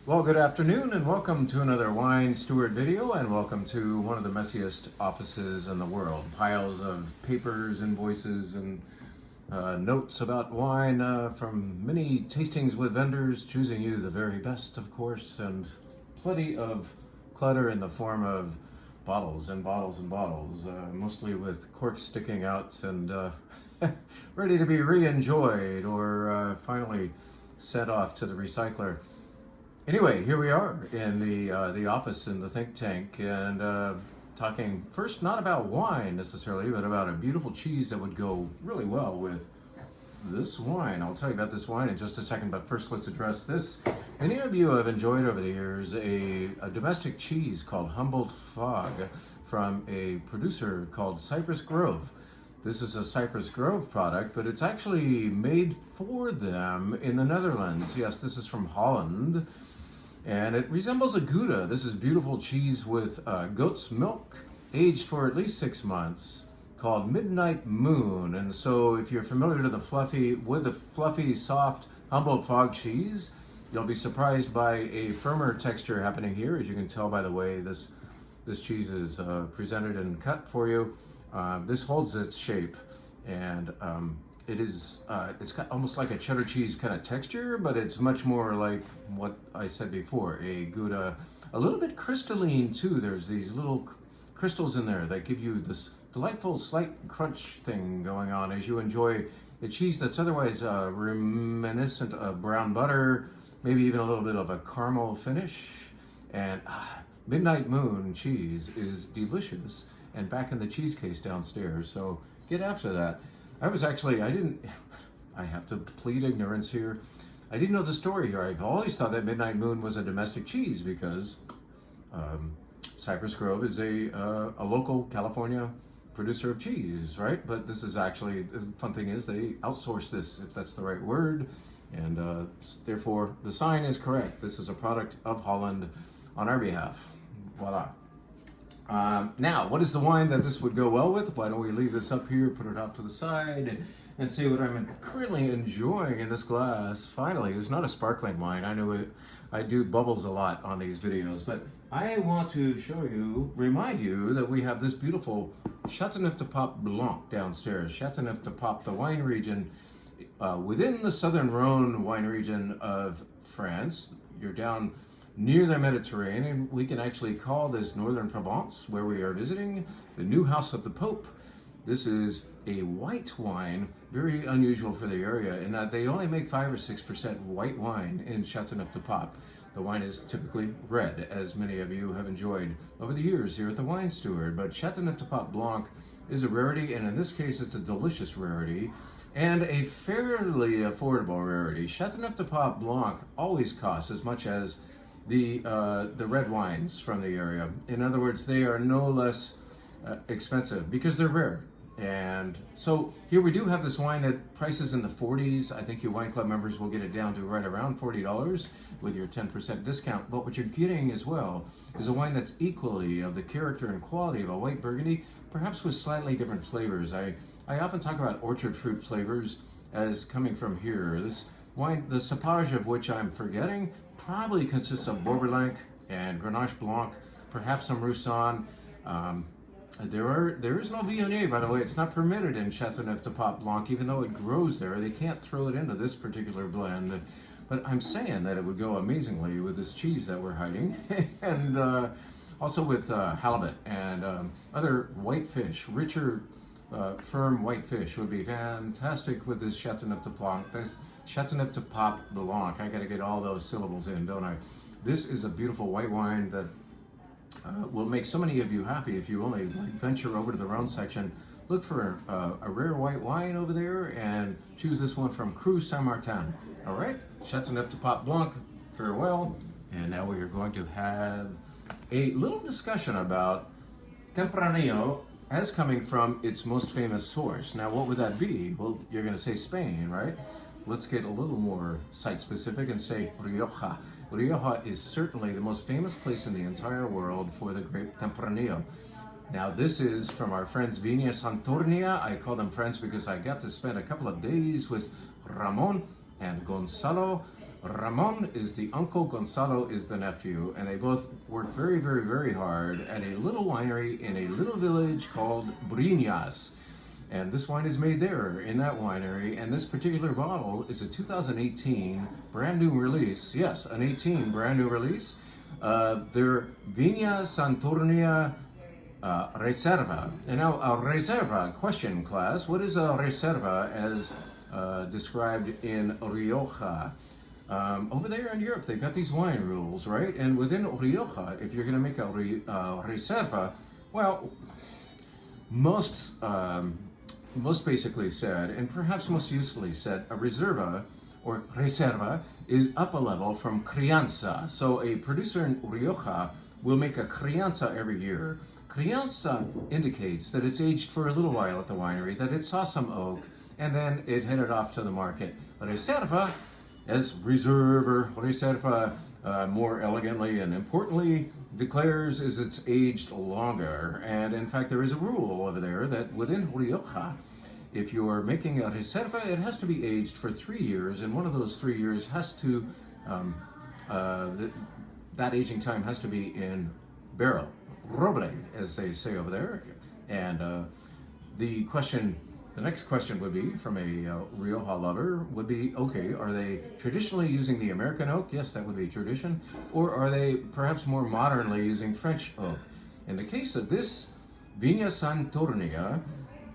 Well, good afternoon and welcome to another Wine Steward video, and welcome to one of the messiest offices in the world. Piles of papers, invoices, and notes about wine from many tastings with vendors, choosing you the very best, of course, and plenty of clutter in the form of bottles and bottles and bottles, mostly with corks sticking out and ready to be re-enjoyed or finally sent off to the recycler. Anyway, here we are in the office in the think tank, and talking first not about wine necessarily, but about a beautiful cheese that would go really well with this wine. I'll tell you about this wine in just a second, but first let's address this. Many of you have enjoyed over the years a domestic cheese called Humboldt Fog from a producer called Cypress Grove. This is a Cypress Grove product, but it's actually made for them in the Netherlands. Yes, this is from Holland, and it resembles a Gouda. This is beautiful cheese with goat's milk, aged for at least 6 months, called Midnight Moon. And so if you're familiar with the fluffy, soft Humboldt Fog cheese, you'll be surprised by a firmer texture happening here, as you can tell by the way this cheese is presented and cut for you. This holds its shape, and it's got almost like a cheddar cheese kind of texture, but it's much more like what I said before, a Gouda, a little bit crystalline too. There's these little crystals in there that give you this delightful slight crunch thing going on as you enjoy a cheese that's otherwise reminiscent of brown butter, maybe even a little bit of a caramel finish. And Midnight Moon cheese is delicious and back in the cheese case downstairs, so get after that. I have to plead ignorance here. I didn't know the story here. I've always thought that Midnight Moon was a domestic cheese because Cypress Grove is a local California producer of cheese, right? But this is actually, the fun thing is they outsource this, if that's the right word, and therefore the sign is correct. This is a product of Holland on our behalf. Voila. Now, what is the wine that this would go well with? Why don't we leave this up here, put it off to the side, and see what I'm currently enjoying in this glass. Finally, it's not a sparkling wine. I know I do bubbles a lot on these videos, but I want to remind you that we have this beautiful Châteauneuf-du-Pape Blanc downstairs. Châteauneuf-du-Pape, the wine region within the Southern Rhone wine region of France. You're down near the Mediterranean. We can actually call this Northern Provence, where we are visiting, the new house of the Pope. This is a white wine, very unusual for the area in that they only make 5 or 6% white wine in Châteauneuf-du-Pape. The wine is typically red, as many of you have enjoyed over the years here at the Wine Steward. But Châteauneuf-du-Pape Blanc is a rarity, and in this case it's a delicious rarity and a fairly affordable rarity. Châteauneuf-du-Pape Blanc always costs as much as the red wines from the area. In other words, they are no less expensive because they're rare. And so here we do have this wine at prices in the 40s. I think you wine club members will get it down to right around $40 with your 10% discount. But what you're getting as well is a wine that's equally of the character and quality of a white Burgundy, perhaps with slightly different flavors. I often talk about orchard fruit flavors as coming from here. This wine, the cepage of which I'm forgetting, probably consists of Bourboulin and Grenache Blanc, perhaps some Roussanne. There is no Viognier, by the way. It's not permitted in Châteauneuf-du-Pape Blanc, even though it grows there. They can't throw it into this particular blend. But I'm saying that it would go amazingly with this cheese that we're hiding, and also with halibut and other white fish, richer, firm white fish would be fantastic with this Châteauneuf-du-Pape Blanc. I gotta get all those syllables in, don't I? This is a beautiful white wine that will make so many of you happy if you only venture over to the Rhone section. Look for a rare white wine over there and choose this one from Cru Saint-Martin. All right, Châteauneuf-du-Pape Blanc, farewell. And now we are going to have a little discussion about Tempranillo as coming from its most famous source. Now, what would that be? Well, you're going to say Spain, right? Let's get a little more site-specific and say Rioja. Rioja is certainly the most famous place in the entire world for the grape Tempranillo. Now, this is from our friends Viña Santornia. I call them friends because I got to spend a couple of days with Ramon and Gonzalo Ramon is the uncle, Gonzalo is the nephew, and they both work very, very, very hard at a little winery in a little village called Briñas. And this wine is made there in that winery, and this particular bottle is a 2018 brand new release. Yes, an 18 brand new release. Their Viña Santornia Reserva. And now a Reserva, question class, what is a Reserva as described in Rioja? Over there in Europe, they've got these wine rules, right? And within Rioja, if you're going to make a Reserva, well, most basically said, and perhaps most usefully said, a Reserva or Reserva is up a level from Crianza. So a producer in Rioja will make a Crianza every year. Crianza indicates that it's aged for a little while at the winery, that it saw some oak, and then it headed off to the market. Reserva, as reserve or Reserva more elegantly and importantly declares, is it's aged longer. And in fact, there is a rule over there that within Rioja, if you're making a Reserva, it has to be aged for 3 years, and one of those 3 years has to, that aging time has to be in barrel, roble, as they say over there. And the next question would be, from a Rioja lover, would be, okay, are they traditionally using the American oak? Yes, that would be tradition. Or are they perhaps more modernly using French oak? In the case of this Viña Santornia,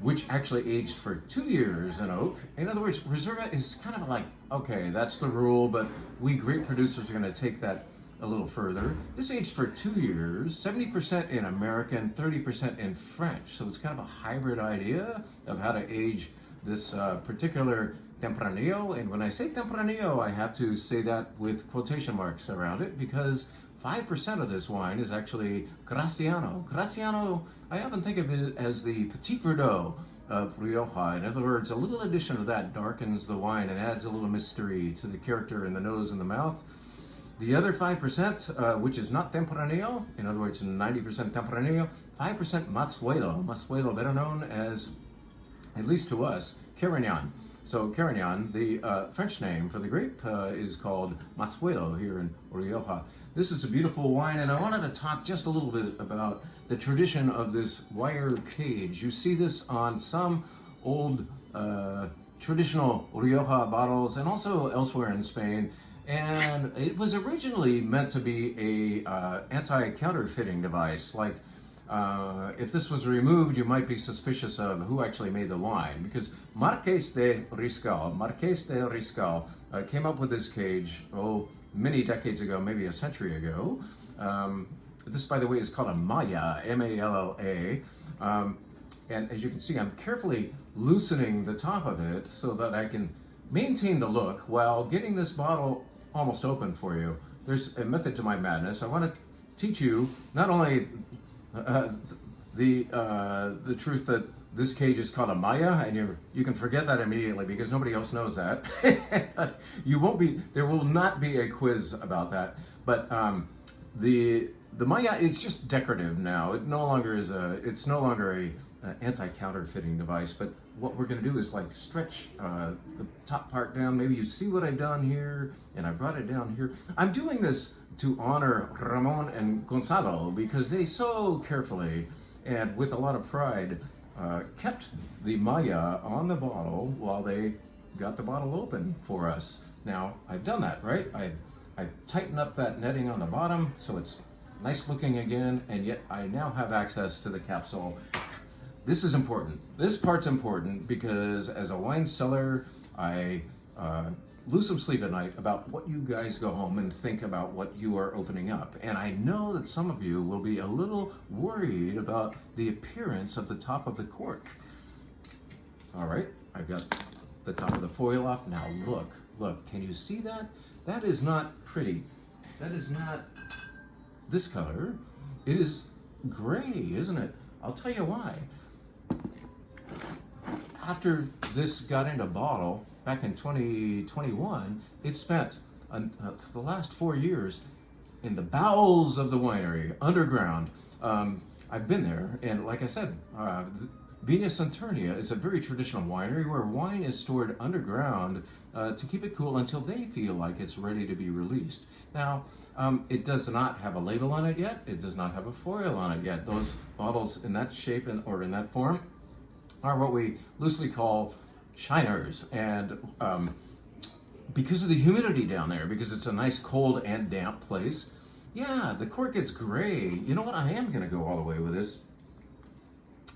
which actually aged for 2 years in oak, in other words, Reserva is kind of like, okay, that's the rule, but we great producers are going to take that a little further. This aged for 2 years, 70% in American, 30% in French. So it's kind of a hybrid idea of how to age this particular Tempranillo. And when I say Tempranillo, I have to say that with quotation marks around it, because 5% of this wine is actually Graciano. Graciano, I often think of it as the Petit Verdot of Rioja. In other words, a little addition of that darkens the wine and adds a little mystery to the character in the nose and the mouth. The other 5%, which is not Tempranillo, in other words, 90% Tempranillo, 5% Mazuelo. Mazuelo, better known as, at least to us, Carignan. So Carignan, the French name for the grape, is called Mazuelo here in Rioja. This is a beautiful wine, and I wanted to talk just a little bit about the tradition of this wire cage. You see this on some old traditional Rioja bottles and also elsewhere in Spain. And it was originally meant to be a anti-counterfeiting device. Like, if this was removed, you might be suspicious of who actually made the wine, because Marqués de Riscal came up with this cage, many decades ago, maybe a century ago. This, by the way, is called a Malla, M-A-L-L-A. And as you can see, I'm carefully loosening the top of it so that I can maintain the look while getting this bottle almost open for you. There's a method to my madness. I want to teach you not only the truth that this cage is called a Maya, and you can forget that immediately because nobody else knows that. There will not be a quiz about that. But the Maya is just decorative now. It's no longer a anti-counterfeiting device, but what we're going to do is like stretch the top part down. Maybe you see what I've done here, and I brought it down here. I'm doing this to honor Ramon and Gonzalo because they so carefully and with a lot of pride kept the Maya on the bottle while they got the bottle open for us. Now, I've done that, right? I've tightened up that netting on the bottom so it's nice looking again, and yet I now have access to the capsule. This is important. This part's important because as a wine seller, I lose some sleep at night about what you guys go home and think about what you are opening up. And I know that some of you will be a little worried about the appearance of the top of the cork. All right, I've got the top of the foil off. Now look, can you see that? That is not pretty. That is not this color. It is gray, isn't it? I'll tell you why. After this got into bottle back in 2021, it spent the last 4 years in the bowels of the winery, underground. I've been there, and like I said, Viña Santurnia is a very traditional winery where wine is stored underground to keep it cool until they feel like it's ready to be released. Now, it does not have a label on it yet. It does not have a foil on it yet. Those bottles in that shape or in that form are what we loosely call shiners. And because of the humidity down there, because it's a nice cold and damp place, yeah, the cork gets gray. You know what? I am going to go all the way with this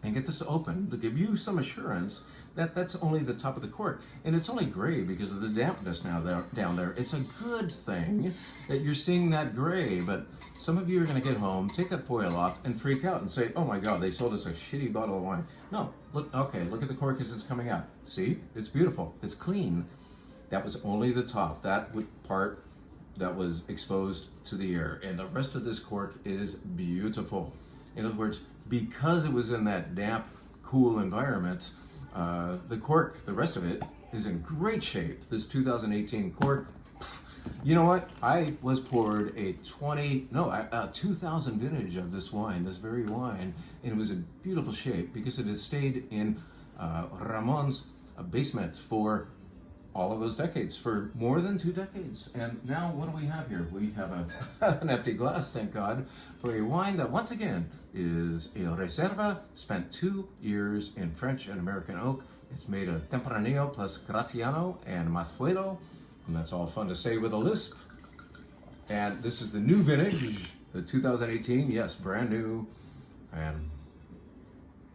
and get this open to give you some assurance that that's only the top of the cork. And it's only gray because of the dampness now down there. It's a good thing that you're seeing that gray, but some of you are going to get home, take that foil off, and freak out and say, oh my God, they sold us a shitty bottle of wine. No, look, okay, look at the cork as it's coming out. See? It's beautiful. It's clean. That was only the top, that part that was exposed to the air. And the rest of this cork is beautiful. In other words, because it was in that damp, cool environment, the cork, the rest of it, is in great shape. This 2018 cork, you know what? I was poured a 2000 vintage of this wine, this very wine, and it was in beautiful shape because it had stayed in Ramon's basement for all of those decades, for more than 2 decades. And now what do we have here? We have an empty glass, thank God, for a wine that once again is a Reserva, spent 2 years in French and American oak. It's made of Tempranillo plus Graziano and Masuelo, and that's all fun to say with a lisp. And this is the new vintage, the 2018, yes, brand new, and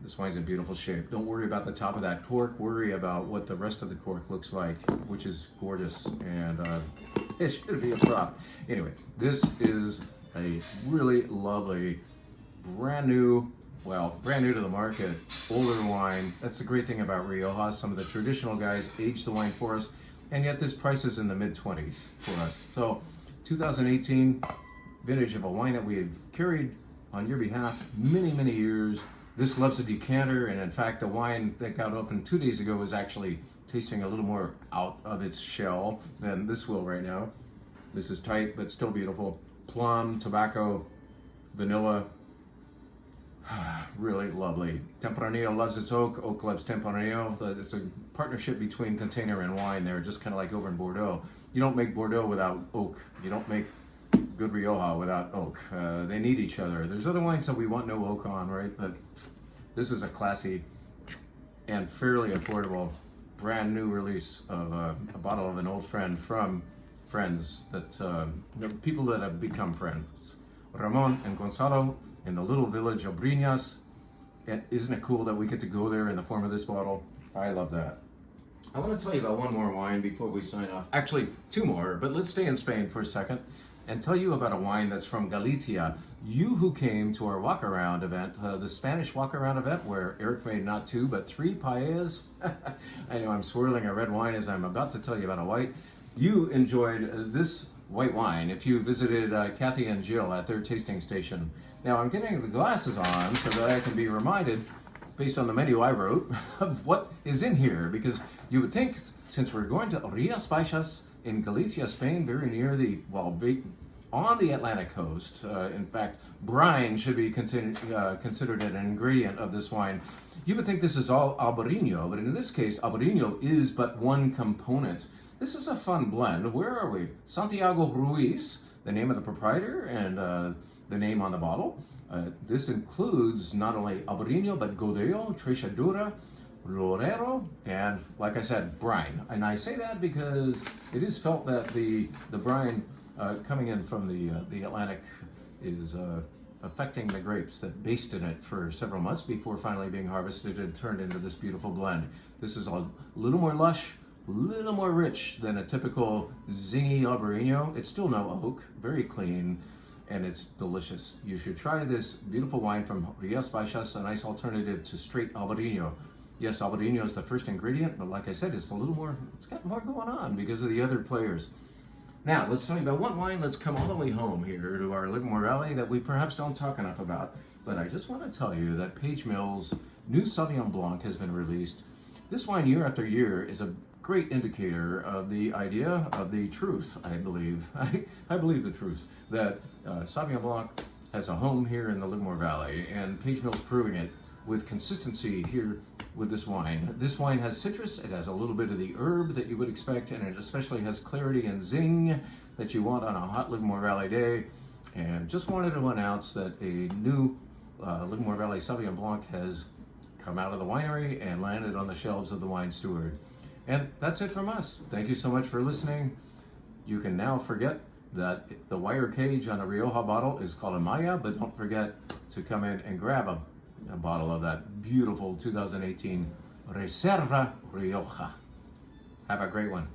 this wine's in beautiful shape. Don't worry about the top of that cork. Worry about what the rest of the cork looks like, which is gorgeous, and it should be a prop. Anyway, this is a really lovely, brand new to the market, older wine. That's the great thing about Rioja. Some of the traditional guys age the wine for us, and yet this price is in the mid-20s for us. So 2018 vintage of a wine that we have carried on your behalf many, many years. This loves a decanter, and in fact, the wine that got opened 2 days ago is actually tasting a little more out of its shell than this will right now. This is tight, but still beautiful. Plum, tobacco, vanilla, really lovely. Tempranillo loves its oak, oak loves Tempranillo. It's a partnership between container and wine there, just kind of like over in Bordeaux. You don't make Bordeaux without oak. You don't make good Rioja without oak. They need each other. There's other wines that we want no oak on, right? But this is a classy and fairly affordable brand new release of a bottle of an old friend from friends that people that have become friends. Ramon and Gonzalo in the little village of Briñas. And isn't it cool that we get to go there in the form of this bottle? I love that. I want to tell you about one more wine before we sign off. Actually, 2 more, but let's stay in Spain for a second and tell you about a wine that's from Galicia. You who came to our walk-around event, the Spanish walk-around event, where Eric made not 2, but 3 paellas. I know I'm swirling a red wine as I'm about to tell you about a white. You enjoyed this white wine if you visited Kathy and Jill at their tasting station. Now I'm getting the glasses on so that I can be reminded, based on the menu I wrote, of what is in here, because you would think, since we're going to Rías Baixas in Galicia, Spain, very near on the Atlantic coast. In fact, brine should be considered an ingredient of this wine. You would think this is all Albarino, but in this case, Albarino is but one component. This is a fun blend. Where are we? Santiago Ruiz, the name of the proprietor, and the name on the bottle. This includes not only Albarino, but Godeo, Trechadura, Lorero, and like I said, brine. And I say that because it is felt that the brine coming in from the Atlantic is affecting the grapes that basted it for several months before finally being harvested and turned into this beautiful blend. This is a little more lush, a little more rich than a typical zingy Albarino. It's still no oak, very clean, and it's delicious. You should try this beautiful wine from Rías Baixas, a nice alternative to straight Albarino. Yes, Albarino is the first ingredient, but like I said, it's got more going on because of the other players. Now, let's tell you about one wine. Let's come all the way home here to our Livermore Valley that we perhaps don't talk enough about. But I just want to tell you that Page Mills' new Sauvignon Blanc has been released. This wine, year after year, is a great indicator of the idea of the truth, I believe. I believe the truth, that Sauvignon Blanc has a home here in the Livermore Valley, and Page Mills proving it with consistency here with this wine. This wine has citrus, it has a little bit of the herb that you would expect, and it especially has clarity and zing that you want on a hot Livermore Valley day. And just wanted to announce that a new Livermore Valley Sauvignon Blanc has come out of the winery and landed on the shelves of the Wine Steward. And that's it from us. Thank you so much for listening. You can now forget that the wire cage on a Rioja bottle is called a Maya, but don't forget to come in and grab a bottle of that beautiful 2018 Reserva Rioja. Have a great one.